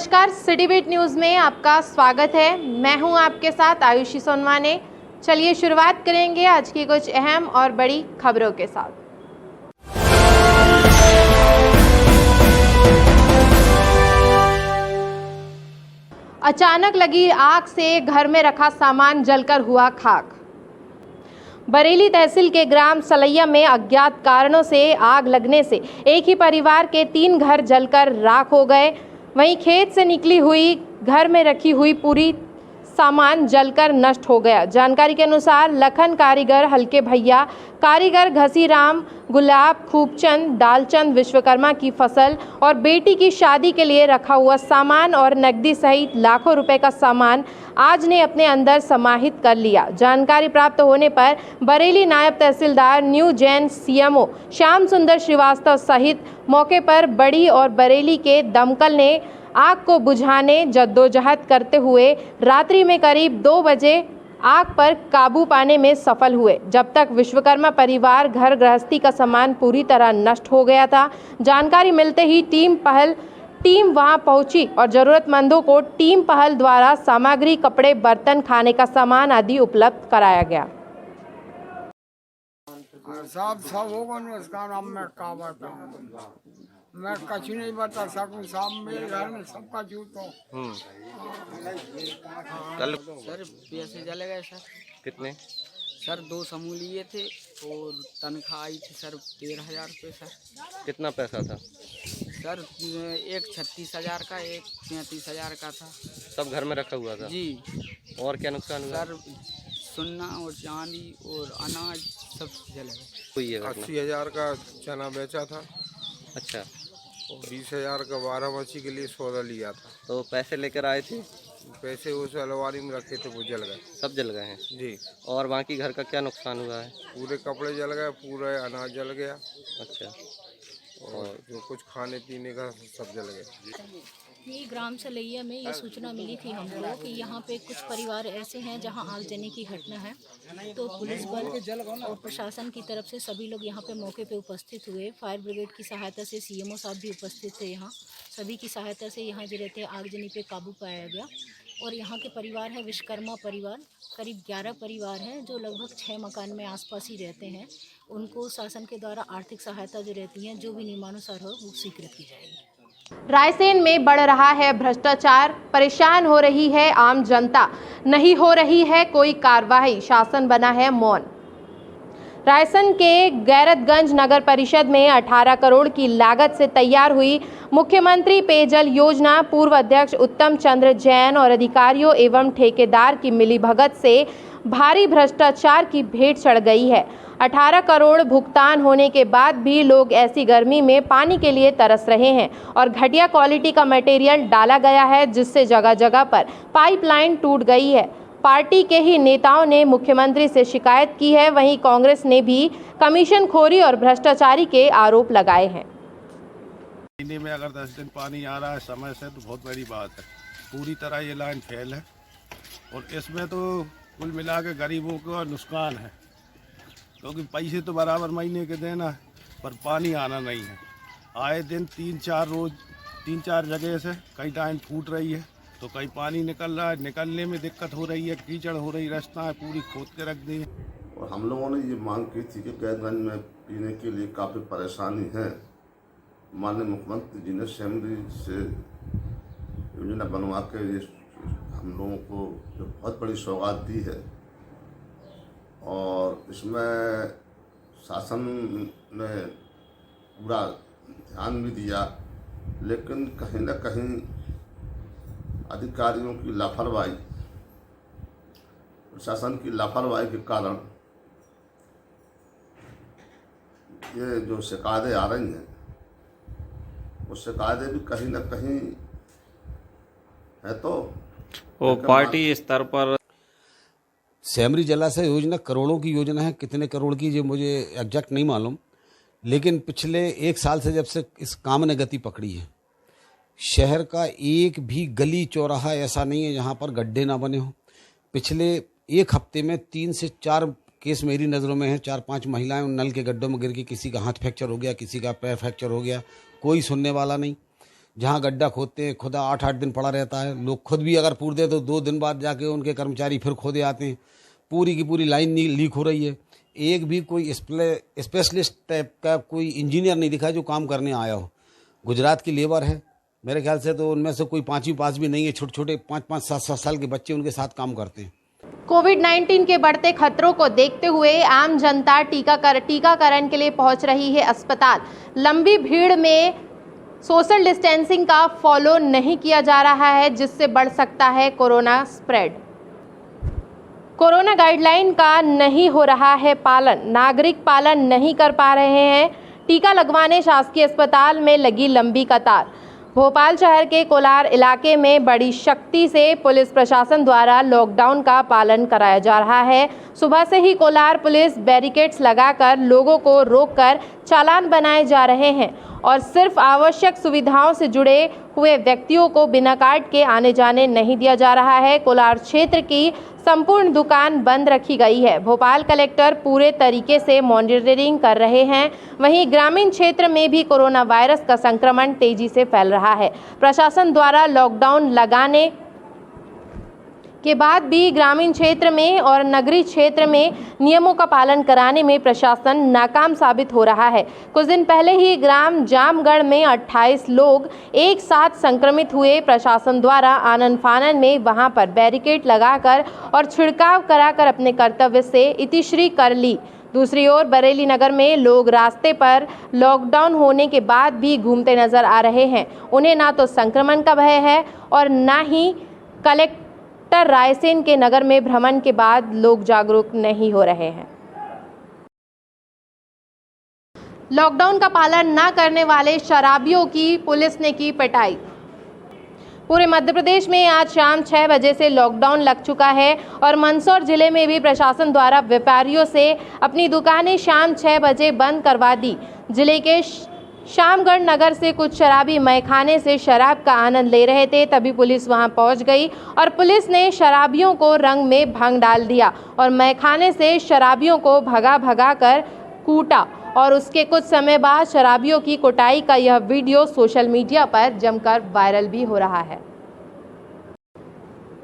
नमस्कार, city beat news में आपका स्वागत है। मैं हूं आपके साथ आयुषी सोनवाने। चलिए शुरुआत करेंगे आज की कुछ अहम और बड़ी खबरों के साथ। अचानक लगी आग से घर में रखा सामान जलकर हुआ खाक। बरेली तहसील के ग्राम सलैया में अज्ञात कारणों से आग लगने से एक ही परिवार के 3 घर जलकर राख हो गए। वहीं खेत से निकली हुई घर में रखी हुई पूरी सामान जलकर नष्ट हो गया। जानकारी के अनुसार लखन कारीगर, हल्के भैया कारीगर, घसीराम, गुलाब, खूबचंद, दालचंद विश्वकर्मा की फसल और बेटी की शादी के लिए रखा हुआ सामान और नकदी सहित लाखों रुपए का सामान आज ने अपने अंदर समाहित कर लिया। जानकारी प्राप्त होने पर बरेली नायब तहसीलदार न्यू जैन सीएमओ श्याम सुंदर श्रीवास्तव सहित मौके पर बड़ी और बरेली के दमकल ने आग को बुझाने जद्दोजहद करते हुए रात्रि में करीब 2 बजे आग पर काबू पाने में सफल हुए। जब तक विश्वकर्मा परिवार घर गृहस्थी का सामान पूरी तरह नष्ट हो गया था। जानकारी मिलते ही टीम वहां पहुंची और जरूरतमंदों को टीम पहल द्वारा सामग्री, कपड़े, बर्तन, खाने का सामान आदि उपलब्ध कराया गया। सब होगा ना, उसका नाम मैं क्या बताऊं, मैं कुछ नहीं बता सकूं। साहब मेरे घर में सबका जूत हो। कल सर पैसे जले गए सर। कितने? सर 2 समूह लिए थे और तनख्वाह आई थी सर 13,000 रुपये सर। कितना पैसा था? सर एक 36,000 का, एक 35,000 का था। सब घर में रखा हुआ था जी। और क्या नुकसान हुआ? सर सोना और चांदी और अनाज सब जले गए। हुई है घटना। 80,000 का चना बेचा था अच्छा, और 20,000 का बारामची के लिए सौदा लिया था। तो पैसे लेकर आए थे? पैसे उस अलमारी में रखे थे, वो जल गए। सब जल गए हैं जी। और बाकी घर का क्या नुकसान हुआ है? पूरे कपड़े जल गए, पूरा अनाज जल गया अच्छा, और जो कुछ खाने पीने का सब जल गया। ये ग्राम सलैया में ये सूचना मिली थी हमको कि यहाँ पे कुछ परिवार ऐसे हैं जहाँ आगजनी की घटना है। तो पुलिस बल और प्रशासन की तरफ से सभी लोग यहाँ पे मौके पे उपस्थित हुए। फायर ब्रिगेड की सहायता से सीएमओ साहब भी उपस्थित थे। यहाँ सभी की सहायता से यहाँ जो रहते हैं आगजनी पे काबू पाया गया। और यहाँ के परिवार है विश्वकर्मा परिवार, करीब 11 परिवार हैं जो लगभग 6 मकान में आसपास ही रहते हैं। उनको शासन के द्वारा आर्थिक सहायता जो रहती है, जो भी नियमानुसार हो, वो स्वीकृत की जाएगी। रायसेन में बढ़ रहा है भ्रष्टाचार, परेशान हो रही है आम जनता, नहीं हो रही है कोई कार्रवाई, शासन बना है मौन। रायसेन के गैरतगंज नगर परिषद में 18 करोड़ की लागत से तैयार हुई मुख्यमंत्री पेयजल योजना पूर्व अध्यक्ष उत्तम चंद्र जैन और अधिकारियों एवं ठेकेदार की मिलीभगत से भारी भ्रष्टाचार की भेंट चढ़ गई है। 18 करोड़ भुगतान होने के बाद भी लोग ऐसी गर्मी में पानी के लिए तरस रहे हैं और घटिया क्वालिटी का मटेरियल डाला गया है, जिससे जगह जगह पर पाइपलाइन टूट गई है। पार्टी के ही नेताओं ने मुख्यमंत्री से शिकायत की है। वहीं कांग्रेस ने भी कमीशनखोरी और भ्रष्टाचारी के आरोप लगाए हैं। महीने में अगर 10 दिन पानी आ रहा है समय से, तो बहुत बड़ी बात है। पूरी तरह ये लाइन फेल है और इसमें तो कुल मिला के गरीबों को नुकसान है, क्योंकि पैसे तो बराबर महीने के देना है पर पानी आना नहीं है। आए दिन 3-4 जगह से कई लाइन फूट रही है, तो कहीं पानी निकल रहा है, निकलने में दिक्कत हो रही है, कीचड़ हो रही, रास्ता है पूरी खोद के रख दी है। और हम लोगों ने ये मांग की थी कि गैरगंज में पीने के लिए काफ़ी परेशानी है। माननीय मुख्यमंत्री जी ने सेमरी से योजना बनवा के ये हम लोगों को जो बहुत बड़ी सौगात दी है, और इसमें शासन ने पूरा ध्यान भी दिया, लेकिन कहीं न कहीं अधिकारियों की लापरवाही, प्रशासन की लापरवाही के कारण ये जो शिकायतें आ रही हैं, वो शिकायतें भी कहीं न कहीं है। तो वो पार्टी स्तर पर सेमरी जलाशय योजना करोड़ों की योजना है। कितने करोड़ की जो मुझे एग्जैक्ट नहीं मालूम, लेकिन पिछले 1 साल से जब से इस काम ने गति पकड़ी है, शहर का एक भी गली चौराहा ऐसा नहीं है जहां पर गड्ढे ना बने हों। पिछले 1 हफ्ते में 3 से 4 केस मेरी नज़रों में है। 4-5 महिलाएं उन नल के गड्ढों में गिर के किसी का हाथ फ्रैक्चर हो गया, किसी का पैर फ्रैक्चर हो गया, कोई सुनने वाला नहीं। जहाँ गड्ढा खोदते हैं खुदा 8-8 दिन पड़ा रहता है। लोग खुद भी अगर पूर दे तो 2 दिन बाद जाके उनके कर्मचारी फिर खोदे आते हैं। पूरी की पूरी लाइन लीक हो रही है। एक भी कोई स्पेशलिस्ट टाइप का कोई इंजीनियर नहीं दिखा जो काम करने आया हो। गुजरात की लेबर है, मेरे ख्याल से तो उनमें से कोई 5वीं पास भी नहीं है। छोटे छोटे 5-5, 7-7 साल के बच्चे उनके साथ काम करते हैं। कोविड-19 के बढ़ते खतरों को देखते हुए आम जनता टीकाकरण के लिए पहुंच रही है अस्पताल। लंबी भीड़ में सोशल डिस्टेंसिंग का फॉलो नहीं किया जा रहा है, जिससे बढ़ सकता है कोरोना स्प्रेड। कोरोना गाइडलाइन का नहीं हो रहा है पालन, नागरिक पालन नहीं कर पा रहे हैं। टीका लगवाने शासकीय अस्पताल में लगी लंबी कतार। भोपाल शहर के कोलार इलाके में बड़ी शक्ति से पुलिस प्रशासन द्वारा लॉकडाउन का पालन कराया जा रहा है। सुबह से ही कोलार पुलिस बैरिकेड्स लगाकर लोगों को रोककर चालान बनाए जा रहे हैं और सिर्फ आवश्यक सुविधाओं से जुड़े हुए व्यक्तियों को बिना कार्ड के आने जाने नहीं दिया जा रहा है। कोलार क्षेत्र की संपूर्ण दुकान बंद रखी गई है। भोपाल कलेक्टर पूरे तरीके से मॉनिटरिंग कर रहे हैं। वहीं ग्रामीण क्षेत्र में भी कोरोना वायरस का संक्रमण तेजी से फैल रहा है। प्रशासन द्वारा लॉकडाउन लगाने के बाद भी ग्रामीण क्षेत्र में और नगरीय क्षेत्र में नियमों का पालन कराने में प्रशासन नाकाम साबित हो रहा है। कुछ दिन पहले ही ग्राम जामगढ़ में 28 लोग एक साथ संक्रमित हुए। प्रशासन द्वारा आनन फानन में वहां पर बैरिकेड लगाकर और छिड़काव कराकर अपने कर्तव्य से इतिश्री कर ली। दूसरी ओर बरेली नगर में लोग रास्ते पर लॉकडाउन होने के बाद भी घूमते नजर आ रहे हैं। उन्हें ना तो संक्रमण का भय है और ना ही कलेक्टर रायसेन के नगर में भ्रमण के बाद लोग जागरूक नहीं हो रहे हैं। लॉकडाउन का पालन न करने वाले शराबियों की पुलिस ने की पिटाई। पूरे मध्य प्रदेश में आज शाम 6 बजे से लॉकडाउन लग चुका है और मंदसौर जिले में भी प्रशासन द्वारा व्यापारियों से अपनी दुकानें शाम 6 बजे बंद करवा दी। जिले के शामगढ़ नगर से कुछ शराबी मैखाने से शराब का आनंद ले रहे थे, तभी पुलिस वहां पहुंच गई और पुलिस ने शराबियों को रंग में भंग डाल दिया और मैखाने से शराबियों को भगा कर कूटा और उसके कुछ समय बाद शराबियों की कुटाई का यह वीडियो सोशल मीडिया पर जमकर वायरल भी हो रहा है।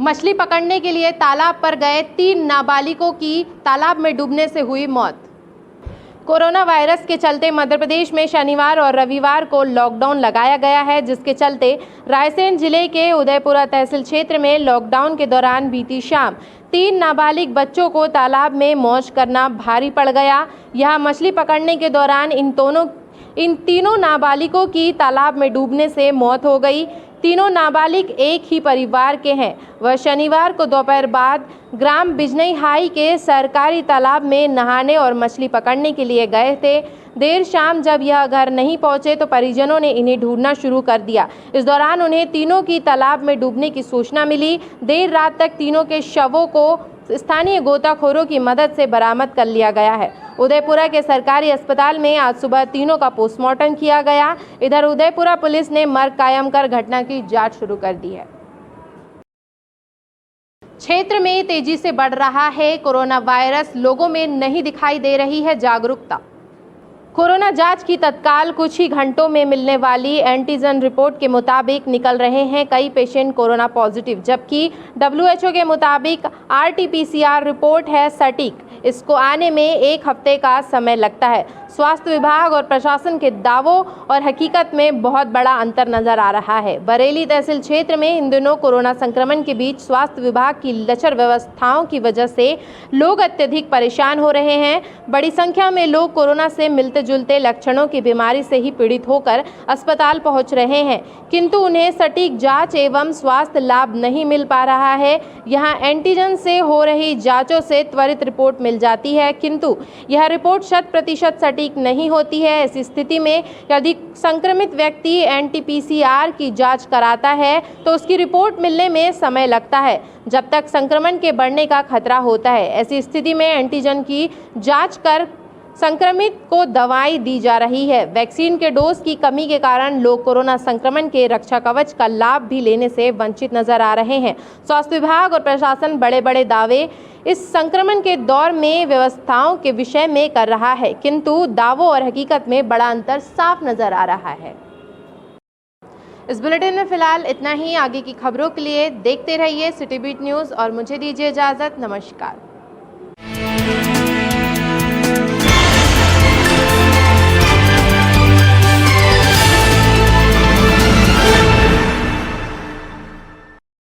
मछली पकड़ने के लिए तालाब पर गए 3 नाबालिगों की तालाब में डूबने से हुई मौत। कोरोना वायरस के चलते मध्य प्रदेश में शनिवार और रविवार को लॉकडाउन लगाया गया है, जिसके चलते रायसेन जिले के उदयपुरा तहसील क्षेत्र में लॉकडाउन के दौरान बीती शाम 3 नाबालिग बच्चों को तालाब में मौज करना भारी पड़ गया। यहां मछली पकड़ने के दौरान इन तीनों नाबालिगों की तालाब में डूबने से मौत हो गई। तीनों नाबालिग एक ही परिवार के हैं। वह शनिवार को दोपहर बाद ग्राम बिजनई हाई के सरकारी तालाब में नहाने और मछली पकड़ने के लिए गए थे। देर शाम जब यह घर नहीं पहुंचे तो परिजनों ने इन्हें ढूंढना शुरू कर दिया। इस दौरान उन्हें तीनों की तालाब में डूबने की सूचना मिली। देर रात तक तीनों के शवों को स्थानीय गोताखोरों की मदद से बरामद कर लिया गया है। उदयपुरा के सरकारी अस्पताल में आज सुबह तीनों का पोस्टमार्टम किया गया। इधर उदयपुरा पुलिस ने मर्ग कायम कर घटना की जांच शुरू कर दी है। क्षेत्र में तेजी से बढ़ रहा है कोरोना वायरस, लोगों में नहीं दिखाई दे रही है जागरूकता। कोरोना जांच की तत्काल कुछ ही घंटों में मिलने वाली एंटीजन रिपोर्ट के मुताबिक निकल रहे हैं कई पेशेंट कोरोना पॉजिटिव, जबकि WHO के मुताबिक RT-PCR रिपोर्ट है सटीक। इसको आने में 1 हफ्ते का समय लगता है। स्वास्थ्य विभाग और प्रशासन के दावों और हकीकत में बहुत बड़ा अंतर नजर आ रहा है। बरेली तहसील क्षेत्र में इन दिनों कोरोना संक्रमण के बीच स्वास्थ्य विभाग की लचर व्यवस्थाओं की वजह से लोग अत्यधिक परेशान हो रहे हैं। बड़ी संख्या में लोग कोरोना से मिलते जुलते लक्षणों की बीमारी से ही पीड़ित होकर अस्पताल पहुंच रहे हैं, किंतु उन्हें सटीक जांच एवं स्वास्थ्य लाभ नहीं मिल पा रहा है। यहां एंटीजन से हो रही जांचों से त्वरित रिपोर्ट मिल जाती है, किंतु यह रिपोर्ट 100% सटीक नहीं होती है। ऐसी स्थिति में यदि संक्रमित व्यक्ति RT-PCR की जांच कराता है तो उसकी रिपोर्ट मिलने में समय लगता है, जब तक संक्रमण के बढ़ने का खतरा होता है। ऐसी स्थिति में एंटीजन की जांच कर संक्रमित को दवाई दी जा रही है। वैक्सीन के डोज की कमी के कारण लोग कोरोना संक्रमण के रक्षा कवच का लाभ भी लेने से वंचित नजर आ रहे हैं। स्वास्थ्य विभाग और प्रशासन बड़े बड़े दावे इस संक्रमण के दौर में व्यवस्थाओं के विषय में कर रहा है, किंतु दावों और हकीकत में बड़ा अंतर साफ नजर आ रहा है। इस बुलेटिन में फिलहाल इतना ही। आगे की खबरों के लिए देखते रहिए सिटी बीट न्यूज़ और मुझे दीजिए इजाज़त। नमस्कार।